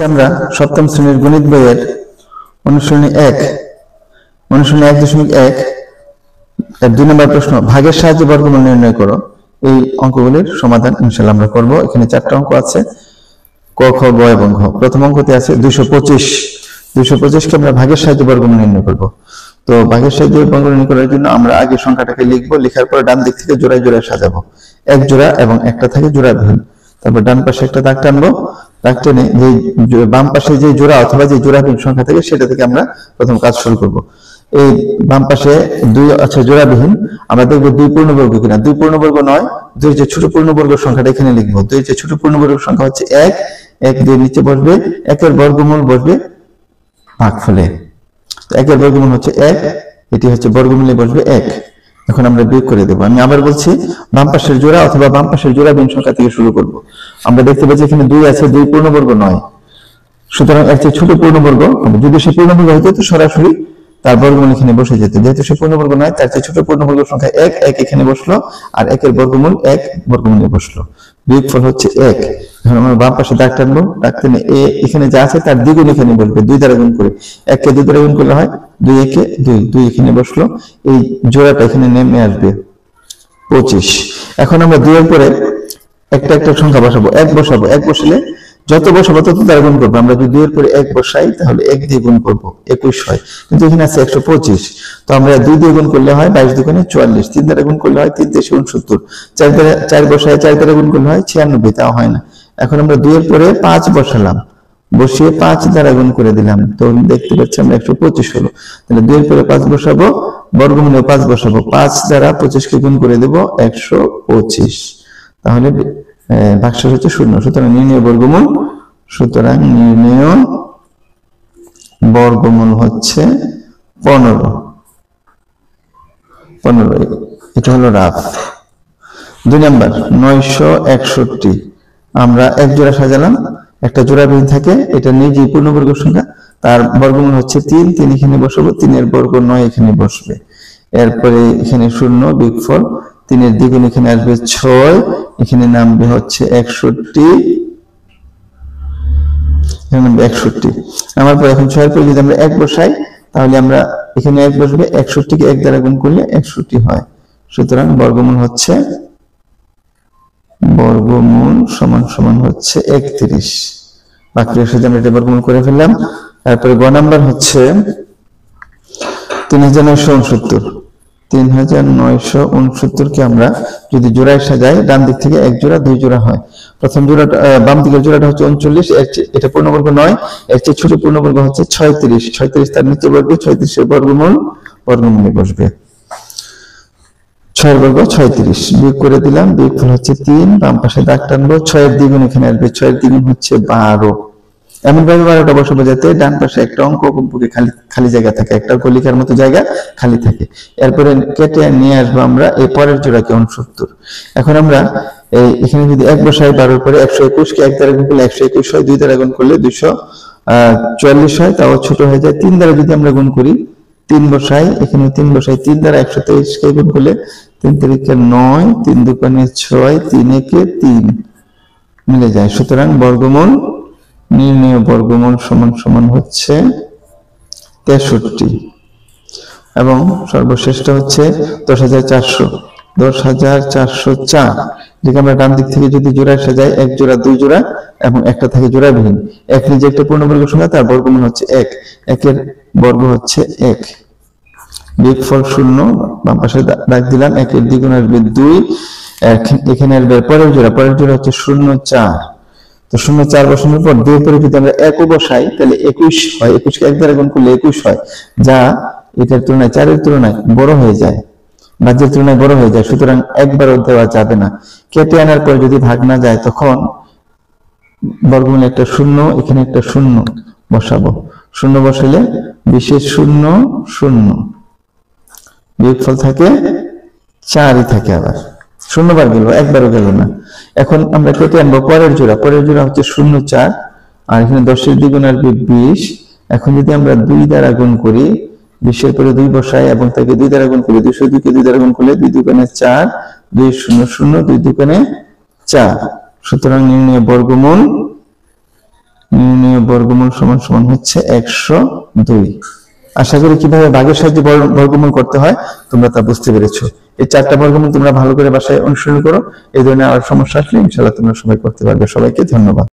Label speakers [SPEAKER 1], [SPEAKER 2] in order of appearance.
[SPEAKER 1] আমরা সপ্তম শ্রেণীর গণিত বইয়ের অনুশীলনী 1.1 এর 2 নম্বর প্রশ্ন, ভাগের সাহায্যে বর্গমূল নির্ণয় করো। এই অঙ্কগুলির সমাধান ইনশাআল্লাহ আমরা করব। এখানে 4টা অঙ্ক আছে, ক, খ, গ এবং ঘ। প্রথম অঙ্কতে আছে 225 কে আমরা ভাগের সাহায্যে বর্গমূল নির্ণয় করব। তো ভাগের সাহায্যে বর্গমূল নির্ণয় করার জন্য আমরা আগে সংখ্যাটাকে লিখব, লেখার পর ডান দিক থেকে জোড়ায় জোড়ায় সাজাবো, এক জোড়া এবং একটা থাকে জোড়াবিহীন। তারপর ডান পাশে একটা দাগ টানবো, দাগ টেনে যে বাম পাশে যে জোড়া অথবা যে জোড়াবিহীন সংখ্যা থাকে সেটা থেকে আমরা প্রথম কাজ শুরু করব। এই বাম পাশে 2 আছে জোড়াবিহীন, আমরা দেখবো 2 পূর্ণবর্গ কিনা। 2 পূর্ণবর্গ নয়, 2 যে ছোট পূর্ণবর্গ সংখ্যাটা এখানে লিখবো। 2 যে ছোট পূর্ণবর্গ সংখ্যা হচ্ছে 1, 1 দিয়ে নিচে বসবে, 1 এর বর্গমূল বসবে ভাগফলে। 1 এর বর্গমূল হচ্ছে 1, এটি হচ্ছে বর্গমূলে বসবে 1। এখন আমরা বিয়োগ করে দেবো। আমি আবার বলছি, বাম পাশের জোড়া অথবা বাম পাশের জোড়াবিহীন সংখ্যা থেকে শুরু করব। আমরা দেখতে পাচ্ছি এখানে 2 আছে, 2 পূর্ণবর্গ নয়, সুতরাং এর চেয়ে ছোট পূর্ণবর্গ। যদি সে পূর্ণবর্গ হতো তো সরাসরি তার বর্গমূল এখানে বসে যেত। যেহেতু সে পূর্ণবর্গ নয়, তার চেয়ে ছোট পূর্ণবর্গ সংখ্যা 1, 1 এখানে বসলো, আর 1 এর বর্গমূল 1 বর্গমূলে বসলো। বিয়োগফল হচ্ছে 1। এখন আমরা বাম পাশে দাগ টানবো, দাগ টেনে এখানে যা আছে তার দ্বিগুণ এখানে বসবে, 2 দ্বারা গুণ করে। 1 কে 2 দ্বারা গুণ করলে হয় 2 একে 2, 2 এখানে বসলো, এই জোড়াটা এখানে নেমে আসবে 25। এখন আমরা 2 এর পরে একটা একটা সংখ্যা বসাবো, 1 বসাবো। 1 বসালে যত বসাবো তত দ্বারা গুণ করবো। আমরা যদি 2 এর পরে 1 বসাই তাহলে 1 দিয়ে গুণ করবো, 21 হয়। কিন্তু এখানে আছে 125, তো আমরা 2 দিয়ে গুণ করলে হয় 22 দুগুণে 44, 3 দ্বারা গুণ করলে হয় 3 × 69, 4 বসায় 4 দ্বারা গুণ করলে হয় 96, তাও হয় না। এখন আমরা 2 এর পরে 5 বসালাম, বসিয়ে 5 দ্বারা গুণ করে দিলাম, তো দেখতে পাচ্ছি আমরা 125 হলো। তাহলে 2 এর পরে 5 বসাবো, বর্গমূলে 5 বসাবো, 5 দ্বারা 25 কে গুণ করে দেব 125, তাহলে ভাগশেষ হচ্ছে 0। সুতরাং নির্ণেয় বর্গমূল হচ্ছে 15। এটা হলো রাফ। 2 নাম্বার 961, আমরা এক জোড়া সাজালাম, একটা জোড়াবিহীন থাকে, এটা নিজেই পূর্ণবর্গ সংখ্যা, তার বর্গমূল হচ্ছে 3, 3 এখানে বসাবো, 3 এর বর্গ 9 এখানে বসবে। এরপরে এখানে 0, বিয়োগফল 3 এর দ্বিগুণ এখানে আসবে 6, এখানে নামবে হচ্ছে 61, এখানে নামবে 61। নামার পর এখন 6 এর পরে যদি আমরা 1 বসাই তাহলে আমরা এখানে 1 বসবে, 61 কে 1 দ্বারা গুণ করলে 61 হয়। সুতরাং বর্গমূল সমান হচ্ছে 31। বাকির সাথে আমরা এটা বর্গমূল করে ফেললাম। তারপরে গ নাম্বার হচ্ছে 3969 কে আমরা যদি জোড়ায় সাজাই, ডান দিক থেকে 1 জোড়া 2 জোড়া হয়। প্রথম জোড়াটা, বাম দিকের জোড়াটা হচ্ছে 39, এটা পূর্ণবর্গ নয়, এর চেয়ে ছোট পূর্ণবর্গ হচ্ছে 36, তার নিচে বসবে, 36 এর বর্গমূলে বসবে, 6 এর বর্গ 36। বিয়োগ করে দিলাম, বিয়োগফল হচ্ছে 3। বাম পাশে দাগ টানবো, 6 এর দ্বিগুণ এখানে আসবে, 6 এর দ্বিগুণ হচ্ছে 12। এমন ভাবে 12টা বসাবো যাতে ডান পাশে একটা অঙ্ক কমপক্ষে খালি জায়গা থাকে, একটা অঙ্ক লেখার মতো জায়গা খালি থাকে। এরপরে কেটে নিয়ে আসবো আমরা এই পরের জোড়াকে 69। এখন আমরা এখানে যদি 1 বসাই, 12 পরে 121 কে 1 দ্বারা গুণ করলে 121 হয়, 2 দ্বারা গুণ করলে 244 হয়, তাও ছোট হয়ে যায়। 3 দ্বারা যদি আমরা গুণ করি, 3 বসাই, এখানে 3 বসাই, 3 দ্বারা 123 কে গুণ করলে 3 × 9, 3 দুগুণে 6, 3 একে 3 মিলে যায়। সুতরাং নির্ণেয় বর্গমূল সমান হচ্ছে 63। এবং সর্বশেষটা হচ্ছে 10404, যেটা আমরা ডান দিক থেকে যদি জোড়ায় সাজাই, 1 জোড়া 2 জোড়া এবং একটা থাকে জোড়াবিহীন। 1 নিজে একটা পূর্ণবর্গ সংখ্যা, তার বর্গমূল হচ্ছে 1, 1 এর বর্গ হচ্ছে 1। বিয়োগফল 0, বাম পাশে দাগ দিলাম, 1 এর দ্বিগুণ আসবে 2, এখানে আসবে পরের জোড়া হচ্ছে 04। তো 04 বসানোর পর 2 এর পরে যদি আমরা 1 বসাই তাহলে 21 হয়, 21 কে 1 দ্বারা গুণ করলে 21 হয়, যা এটার তুলনায় 4 এর তুলনায় বড় হয়ে যায়, ভাজ্যের তুলনায় বড় হয়ে যায়। সুতরাং একবারও দেওয়া যাবে না। কেটে আনার পর যদি ভাগ না যায় তখন বর্গমূলে একটা 0, এখানে একটা 0 বসাবো, 0 বসালে 20 0, বিয়োগফল থাকে 4ই থাকে, আবার 0 বার গেল, একবারও গেল না। এখন আমরা কেটে আনবো পরের জোড়া হচ্ছে 04, আর এখানে 10 এর দ্বিগুণ আসবে 20। এখন যদি আমরা 2 দ্বারা গুণ করি, 20 এর পরে 2 বসাই এবং তাকে 2 দ্বারা গুণ করি, 202 কে 2 দ্বারা গুণ করলে 2 দুগুণে 4, 2 0 0, 2 দুগুণে 4। সুতরাং নির্ণেয় বর্গমূল নির্ণয় বর্গমূল সমান সমান হচ্ছে 102। আশা করি কিভাবে ভাগের সাহায্যে বর্গমূল করতে হয় তোমরা তা বুঝতে পেরেছো। এই 4টা বর্গমূল তোমরা ভালো করে বাসায় অনুসরণ করো। এই ধরনের আর সমস্যা আসলে ইনশাআল্লাহ তোমরা সবাই করতে পারবে। সবাইকে ধন্যবাদ।